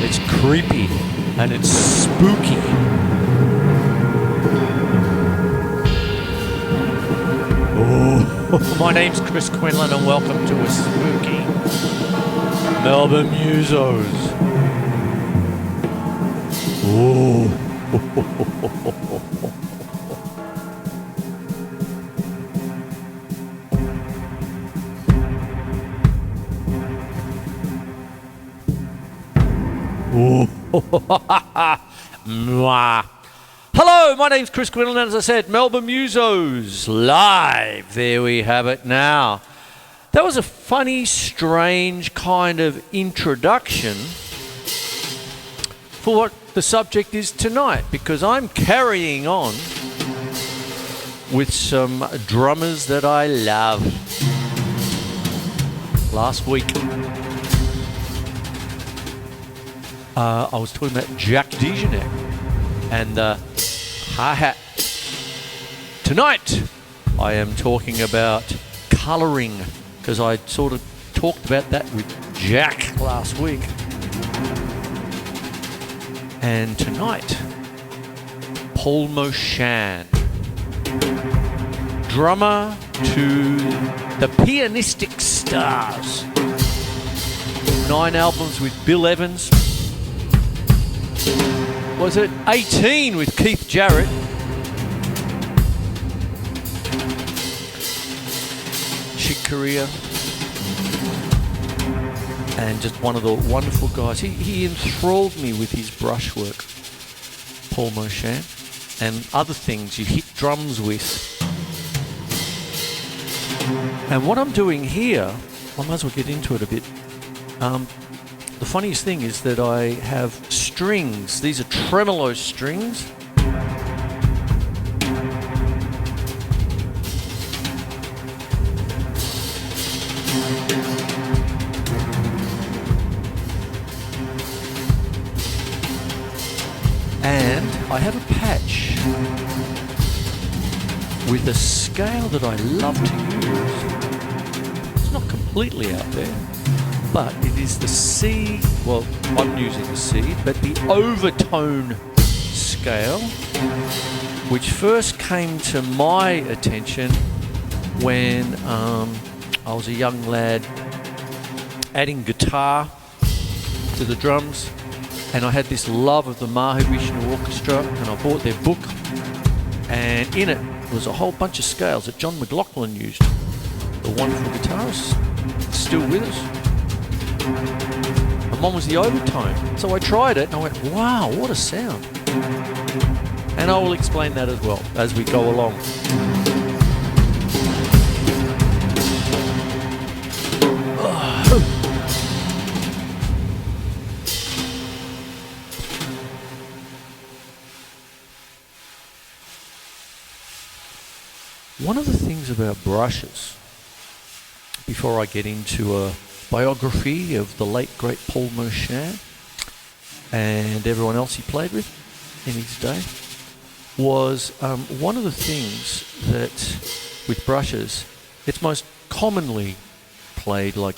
It's creepy and it's spooky. Oh, my name's Chris Quinlan and welcome to a spooky Melbourne Musos. Oh. Hello, my name's Chris Quinlan, and as I said, Melbourne Musos live. There we have it now. That was a funny, strange kind of introduction for what the subject is tonight, because I'm carrying on with some drummers that I love. Last week, I was talking about Jack Dijonet and the hi-hat. Tonight, I am talking about colouring, because I sort of talked about that with Jack last week. And tonight, Paul Motian, drummer to the Pianistic Stars. 9 albums with Bill Evans. Was it 18 with Keith Jarrett? Chick Corea. And just one of the wonderful guys. He enthralled me with his brushwork, Paul Motian, and other things you hit drums with. And what I'm doing here, I might as well get into it a bit. The funniest thing is that I have strings. These are tremolo strings. And I have a patch with a scale that I love to use. It's not completely out there, but it is the C, well, I'm using the C, but the overtone scale, which first came to my attention when I was a young lad adding guitar to the drums, and I had this love of the Mahavishnu Orchestra, and I bought their book, and in it was a whole bunch of scales that John McLaughlin used, the wonderful guitarist, still with us. And one was the overtone. So I tried it and I went, wow, what a sound. And I will explain that as well as we go along. One of the things about brushes, before I get into a biography of the late great Paul Motian and everyone else he played with in his day, was one of the things that with brushes, it's most commonly played like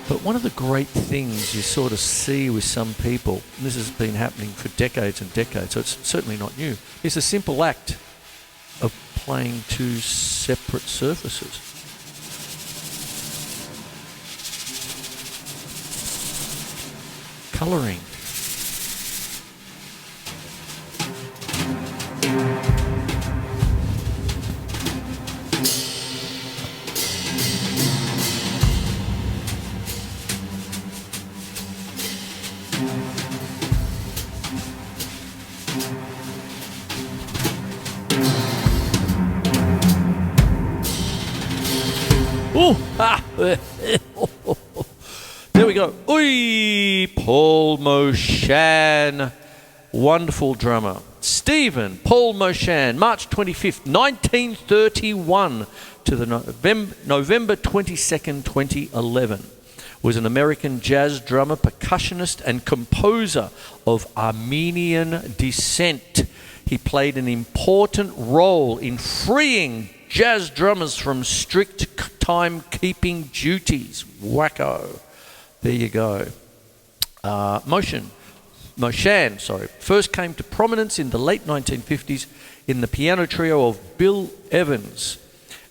but one of the great things you sort of see with some people, and this has been happening for decades and decades, so it's certainly not new, is the simple act of playing two separate surfaces. Colouring. There we go. Oi, Paul Motian, wonderful drummer. Stephen Paul Motian, March 25th, 1931 to the November 22nd, 2011, was an American jazz drummer, percussionist, and composer of Armenian descent. He played an important role in freeing jazz drummers from strict timekeeping duties. Wacko. There you go. Motian first came to prominence in the late 1950s in the piano trio of Bill Evans,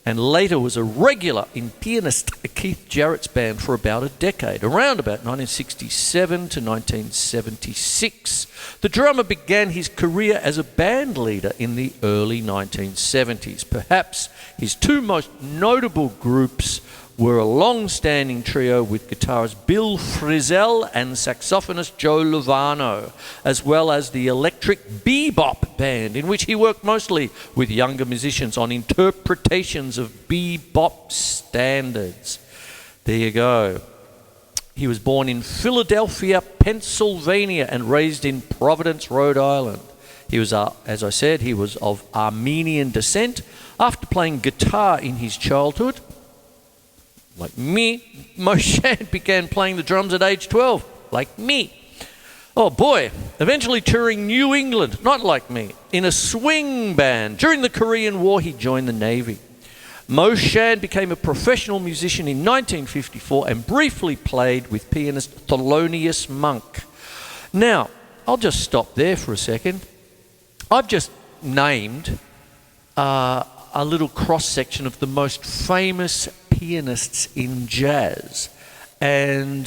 and later was a regular in pianist Keith Jarrett's band for about a decade, around about 1967 to 1976. The drummer began his career as a band leader in the early 1970s. Perhaps his two most notable groups were a long-standing trio with guitarist Bill Frisell and saxophonist Joe Lovano, as well as the electric bebop band, in which he worked mostly with younger musicians on interpretations of bebop standards. There you go. He was born in Philadelphia, Pennsylvania, and raised in Providence, Rhode Island. He was, as I said, he was of Armenian descent. After playing guitar in his childhood, like me, Motian began playing the drums at age 12, like me. Oh boy, eventually touring New England, not like me, in a swing band. During the Korean War, he joined the Navy. Motian became a professional musician in 1954 and briefly played with pianist Thelonious Monk. Now, I'll just stop there for a second. I've just named a little cross-section of the most famous pianists in jazz, and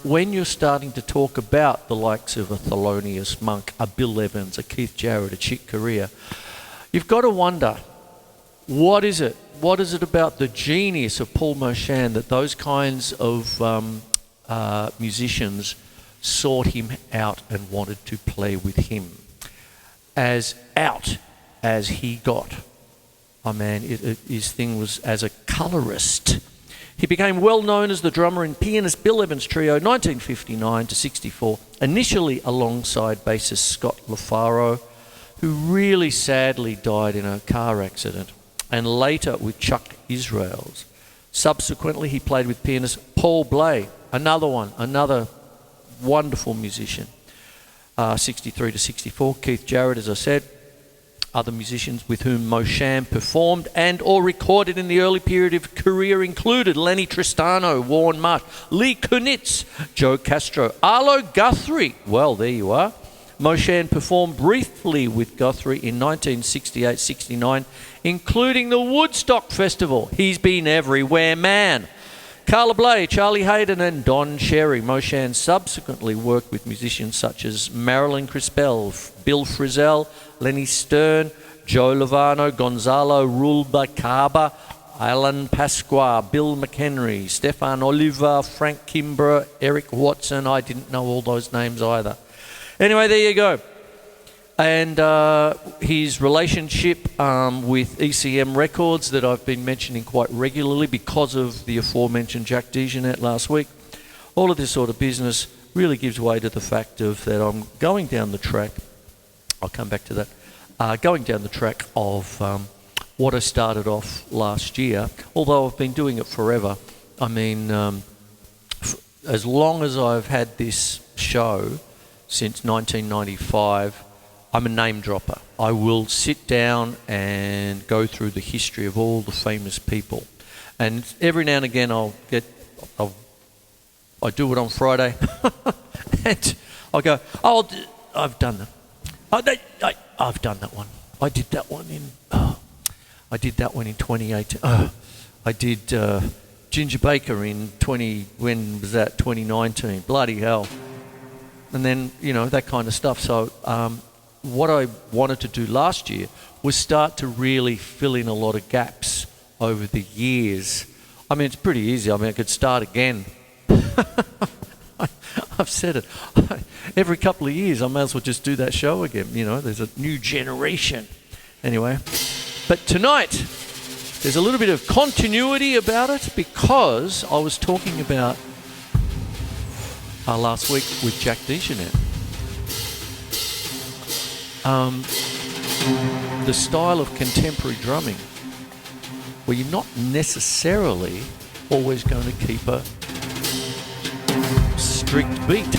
when you're starting to talk about the likes of a Thelonious Monk, a Bill Evans, a Keith Jarrett, a Chick Corea, you've got to wonder, what is it about the genius of Paul Motian that those kinds of musicians sought him out and wanted to play with him? As out as he got. Oh man, his thing was as a colorist. He became well known as the drummer in pianist Bill Evans' trio 1959 to 64, initially alongside bassist Scott LaFaro, who really sadly died in a car accident, and later with Chuck Israels. Subsequently, he played with pianist Paul Bley, another wonderful musician. 63 to 64, Keith Jarrett, as I said. Other musicians with whom Motian performed and or recorded in the early period of career included Lenny Tristano, Warren Marsh, Lee Kunitz, Joe Castro, Arlo Guthrie. Well, there you are. Motian performed briefly with Guthrie in 1968-69, including the Woodstock Festival. He's been everywhere, man. Carla Bley, Charlie Hayden, and Don Cherry. Motian subsequently worked with musicians such as Marilyn Crispell, Bill Frisell, Lenny Stern, Joe Lovano, Gonzalo Rubalcaba, Alan Pasqua, Bill McHenry, Stefan Oliver, Frank Kimbrough, Eric Watson. I didn't know all those names either. Anyway, there you go. And his relationship with ECM Records that I've been mentioning quite regularly because of the aforementioned Jack DeJohnette last week. All of this sort of business really gives way to the fact of that I'm going down the track. I'll come back to that. Going down the track of what I started off last year, although I've been doing it forever. I mean, as long as I've had this show, since 1995, I'm a name dropper. I will sit down and go through the history of all the famous people. And every now and again I do it on Friday. And I'll go, I've done that. I've done that one. I did that one in 2018. I did Ginger Baker in 2019. Bloody hell. And then, that kind of stuff. So what I wanted to do last year was start to really fill in a lot of gaps over the years. I mean, it's pretty easy. I mean, I could start again. I've said it. Every couple of years, I may as well just do that show again. There's a new generation. Anyway, but tonight, there's a little bit of continuity about it because I was talking about last week with Jack DeJohnette. the style of contemporary drumming where you're not necessarily always going to keep a strict beat.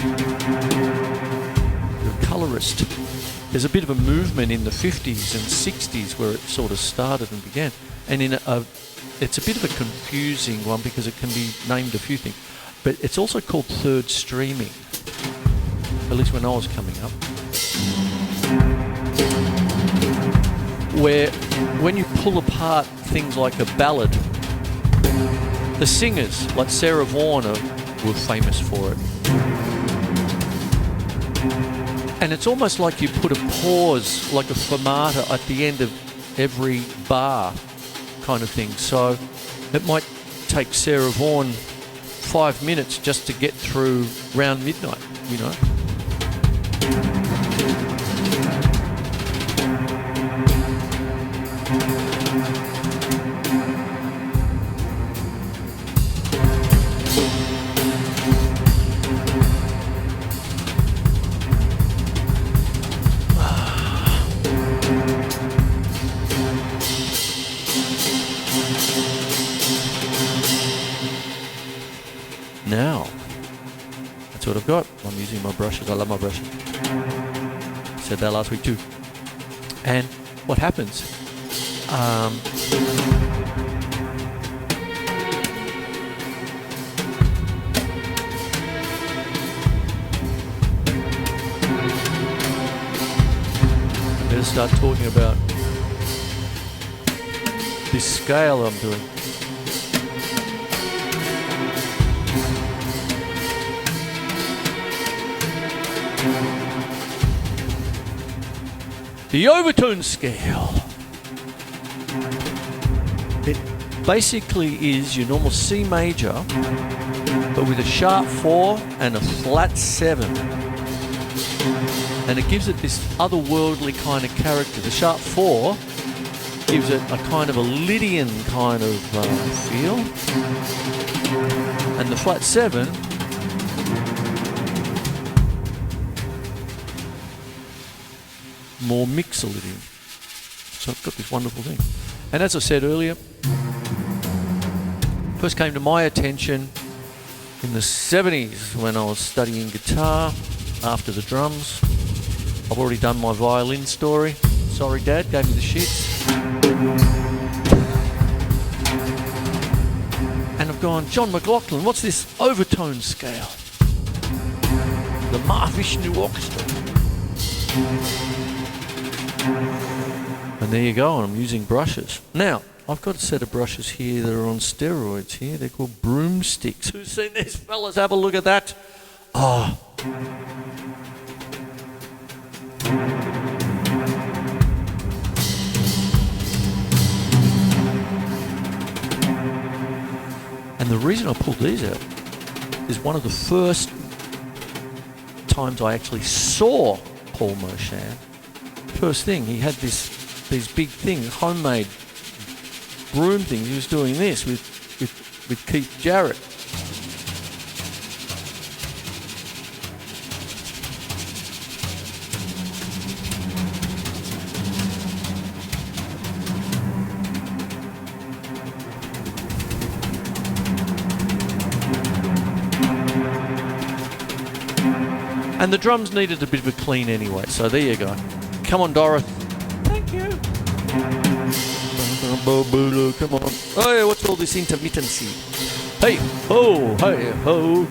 You're a colorist. There's a bit of a movement in the 50s and 60s where it sort of started and began. And it's a bit of a confusing one because it can be named a few things. But it's also called third streaming, at least when I was coming up. Where when you pull apart things like a ballad, the singers like Sarah Vaughan were famous for it. And it's almost like you put a pause, like a fermata at the end of every bar kind of thing. So it might take Sarah Vaughan 5 minutes just to get through round midnight, you know. Now, that's what I've got. I'm using my brushes. I love my brushes. Said that last week too. And what happens? I better start talking about this scale I'm doing. The overtone scale. It basically is your normal C major, but with a sharp 4 and a flat 7. And it gives it this otherworldly kind of character. The sharp 4 gives it a kind of a Lydian kind of feel. And the flat 7 more mixolydian. So I've got this wonderful thing. And as I said earlier, first came to my attention in the 70s when I was studying guitar after the drums. I've already done my violin story. Sorry, Dad, gave me the shits. And I've gone, John McLaughlin, what's this overtone scale? The Mahavishnu Orchestra. And there you go, and I'm using brushes. Now, I've got a set of brushes here that are on steroids here. They're called broomsticks. Who's seen this, fellas? Have a look at that. Oh. And the reason I pulled these out is one of the first times I actually saw Paul Motian. First thing, he had these big things, homemade broom things. He was doing this with Keith Jarrett. And the drums needed a bit of a clean anyway, so there you go. Come on, Dorothy. Thank you. Come on. Oh, yeah, what's all this intermittency? Hey, ho, hey, ho.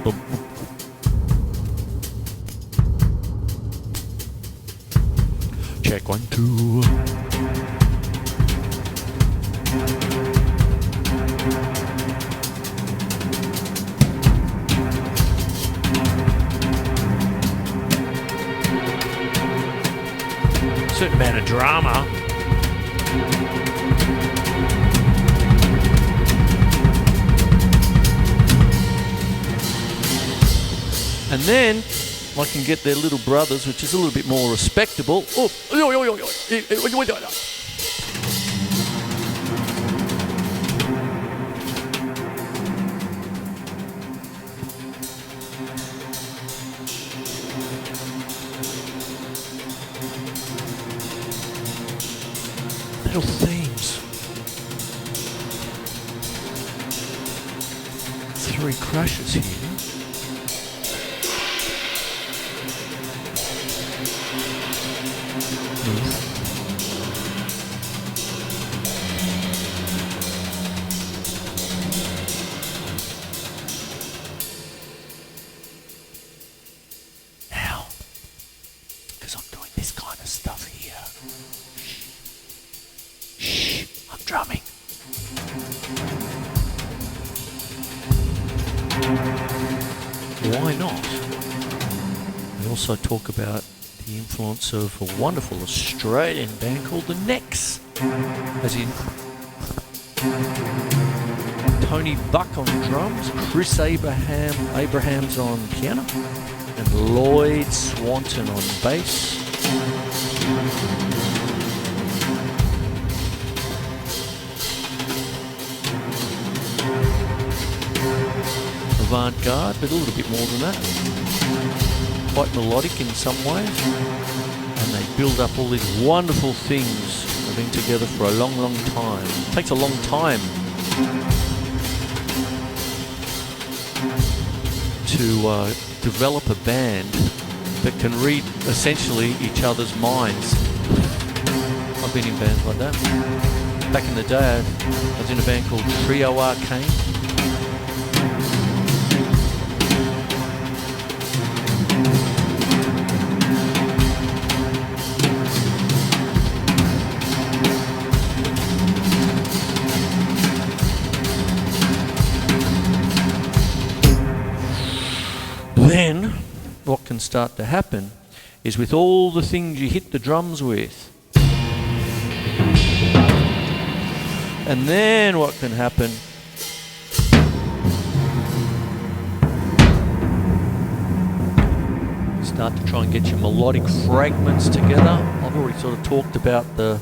Check 1, 2. Certain amount of drama. And then I can get their little brothers, which is a little bit more respectable. Oh. battery crashes here. Now, because I'm doing this kind of stuff here. Shh, I'm drumming. Why not? We also talk about the influence of a wonderful Australian band called the Necks, as in Tony Buck on drums, Chris Abrahams on piano, and Lloyd Swanton on bass. Avant-garde, but a little bit more than that. Quite melodic in some ways. And they build up all these wonderful things. They've been together for a long, long time. It takes a long time to develop a band that can read essentially each other's minds. I've been in bands like that. Back in the day, I was in a band called Trio Arcane. Then, what can start to happen is with all the things you hit the drums with. And then what can happen start to try and get your melodic fragments together. I've already sort of talked about the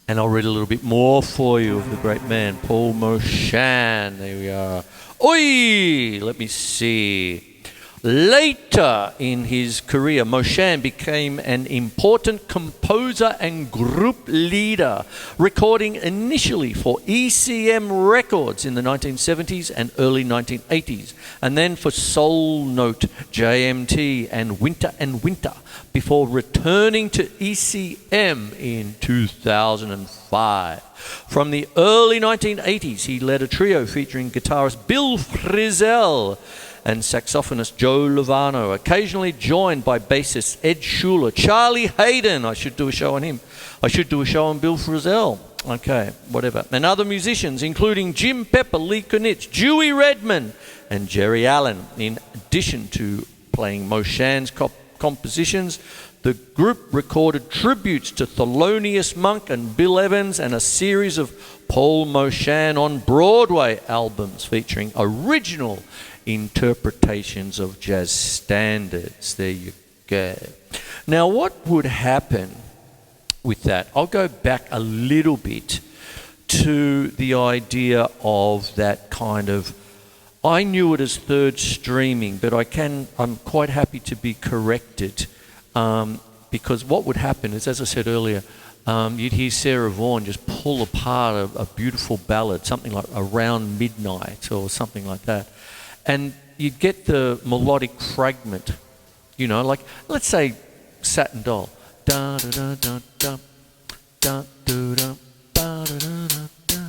and I'll read a little bit more for you of the great man, Paul Motian. There we are. Oi! Let me see. Later in his career, Motian became an important composer and group leader, recording initially for ECM Records in the 1970s and early 1980s, and then for Soul Note, JMT, and Winter and Winter, before returning to ECM in 2005. From the early 1980s, he led a trio featuring guitarist Bill Frisell and saxophonist Joe Lovano, occasionally joined by bassist Ed Schuler, Charlie Hayden. I should do a show on him. I should do a show on Bill Frisell. Okay, whatever. And other musicians, including Jim Pepper, Lee Konitz, Dewey Redman, and Jerry Allen. In addition to playing Motian's compositions, the group recorded tributes to Thelonious Monk and Bill Evans and a series of Paul Motian on Broadway albums featuring original interpretations of jazz standards. There you go. Now, what would happen with that? I'll go back a little bit to the idea of that kind of, I knew it as third streaming, but I'm quite happy to be corrected, because what would happen is, as I said earlier, you'd hear Sarah Vaughan just pull apart a beautiful ballad, something like Around Midnight or something like that. And you'd get the melodic fragment, you know, like, let's say Satin Doll. Da da da da da da da da da da da.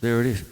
There it is.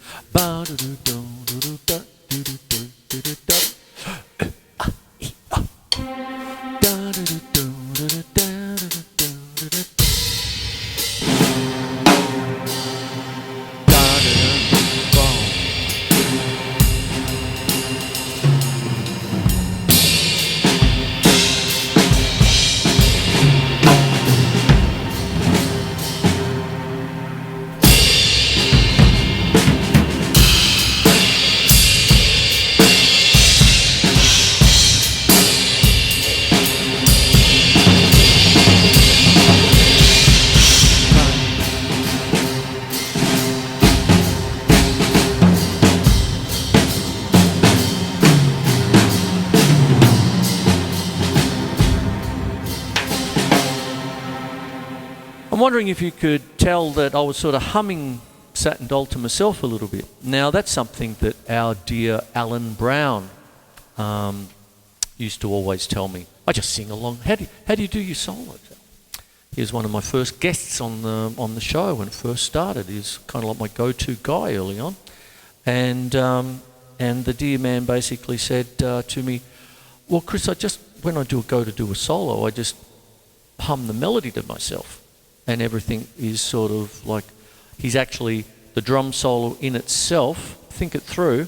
I'm wondering if you could tell that I was sort of humming Satin Doll to myself a little bit. Now, that's something that our dear Alan Brown used to always tell me. I just sing along. How do you do your solos? He was one of my first guests on the show when it first started. He's kind of like my go-to guy early on. And the dear man basically said to me, well, Chris, when I go to do a solo, I just hum the melody to myself. And everything is sort of like, the drum solo in itself, think it through,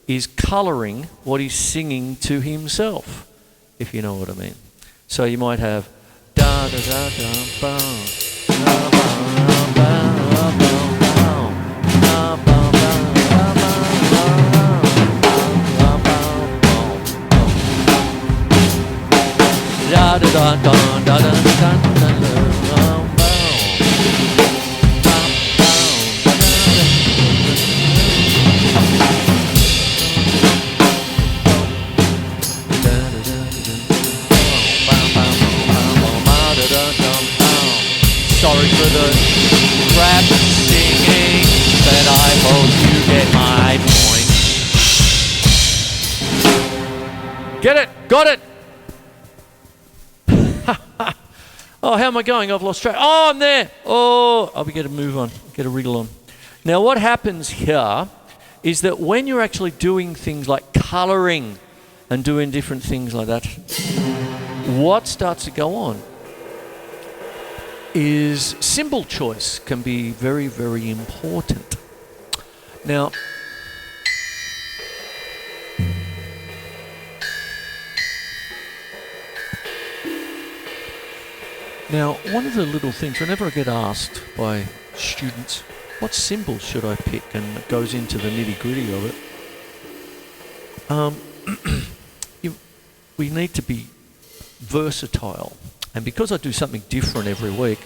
is colouring what he's singing to himself, if you know what I mean. So you might have da da da da ba da ba ba da da da da da da da. Sorry for the crap singing, but I hope you get my point. Get it? Got it? Oh, how am I going? I've lost track. Oh, I'm there. Oh, I'll get a move on, get a wriggle on. Now, what happens here is that when you're actually doing things like colouring and doing different things like that, what starts to go on is symbol choice can be very, very important. Now, one of the little things, whenever I get asked by students, what symbol should I pick, and it goes into the nitty-gritty of it, we need to be versatile. And because I do something different every week,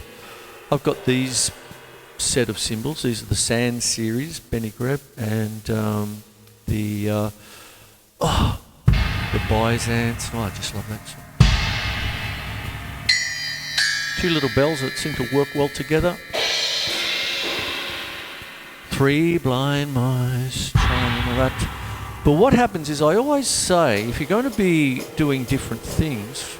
I've got these set of symbols. These are the Sand series, Benny Greb, and the Byzance. Oh, I just love that song. Two little bells that seem to work well together. Three blind mice, and all that. But what happens is, I always say, if you're going to be doing different things,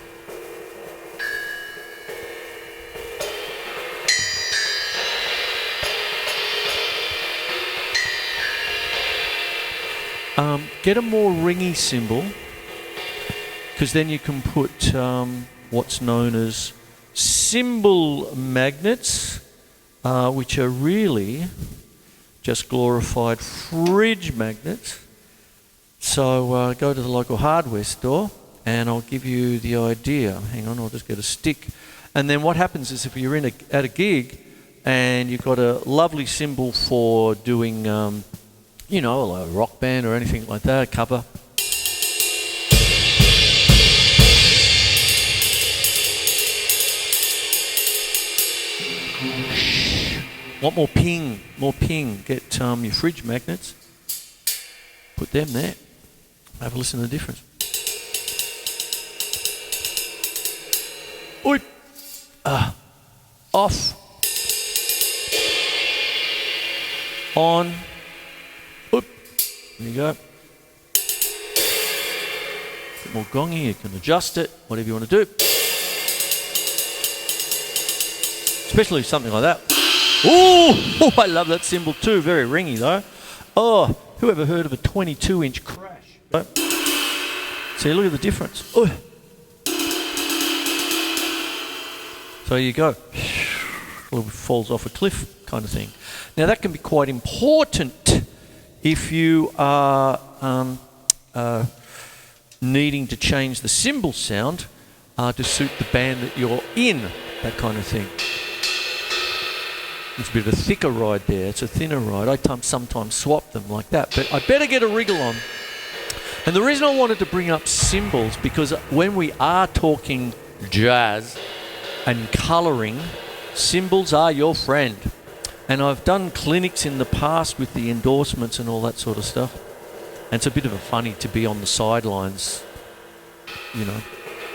get a more ringy symbol, because then you can put what's known as symbol magnets, which are really just glorified fridge magnets. So go to the local hardware store and I'll give you the idea. Hang on, I'll just get a stick. And then what happens is, if you're at a gig and you've got a lovely symbol for doing a rock band or anything like that, a cover. Want more ping, Get your fridge magnets, put them there. Have a listen to the difference. Oop. Off. On. Oop. There you go. Bit more gongy, you can adjust it, whatever you want to do. Especially something like that. Oh, I love that symbol too. Very ringy though. Oh, who ever heard of a 22-inch crash? See, look at the difference. Oh. So you go. Well, it falls off a cliff kind of thing. Now that can be quite important if you are needing to change the cymbal sound to suit the band that you're in, that kind of thing. It's a bit of a thicker ride there, it's a thinner ride. I sometimes swap them like that, but I better get a wriggle on. And the reason I wanted to bring up cymbals, because when we are talking jazz and colouring, cymbals are your friend. And I've done clinics in the past with the endorsements and all that sort of stuff. And it's a bit of a funny to be on the sidelines,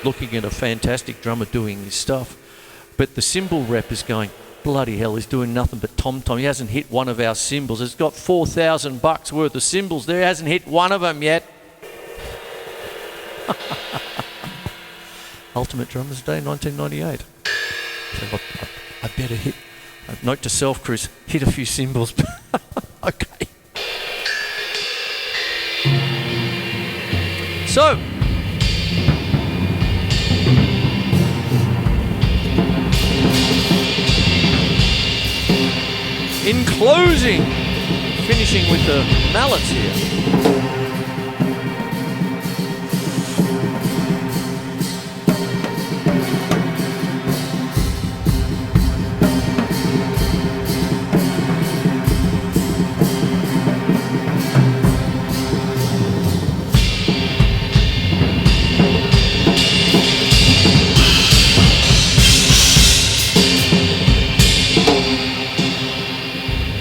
looking at a fantastic drummer doing his stuff. But the cymbal rep is going, bloody hell, he's doing nothing but tom-tom. He hasn't hit one of our cymbals. It's got $4,000 worth of cymbals there. He hasn't hit one of them yet. Ultimate Drummers Day, 1998. So I better hit. Note to self, Chris, hit a few cymbals. Okay. So, in closing, finishing with the mallets here.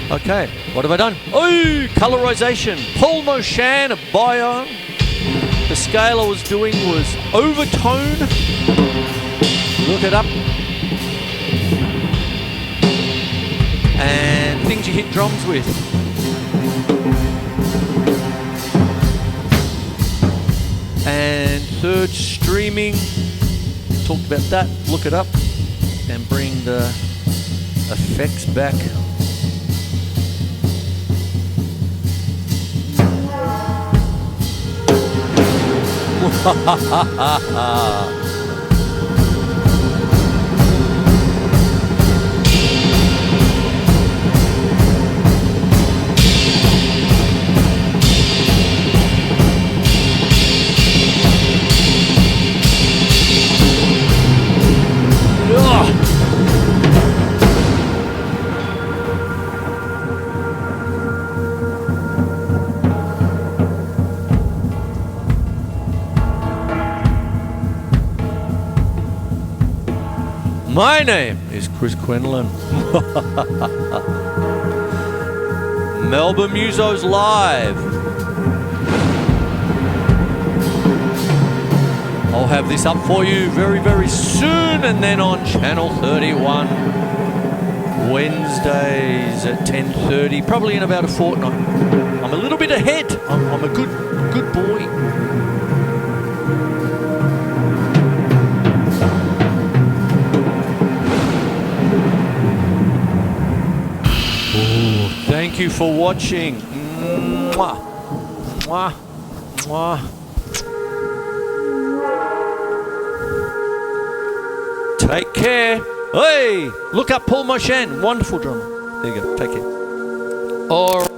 Okay, what have I done? Oh, colorization. Paul Motian, a Bion. The scale I was doing was overtone. Look it up. And things you hit drums with. And third, streaming. Talked about that. Look it up. And bring the effects back. Ha ha ha ha ha. My name is Chris Quinlan. Melbourne Musos Live. I'll have this up for you very, very soon, and then on Channel 31, Wednesdays at 10:30, probably in about a fortnight. I'm a little bit ahead. I'm a good boy. Thank you for watching. Mwah. Mwah. Mwah. Take care. Hey, look up Paul Motian. Wonderful drummer. There you go. Take care. All right.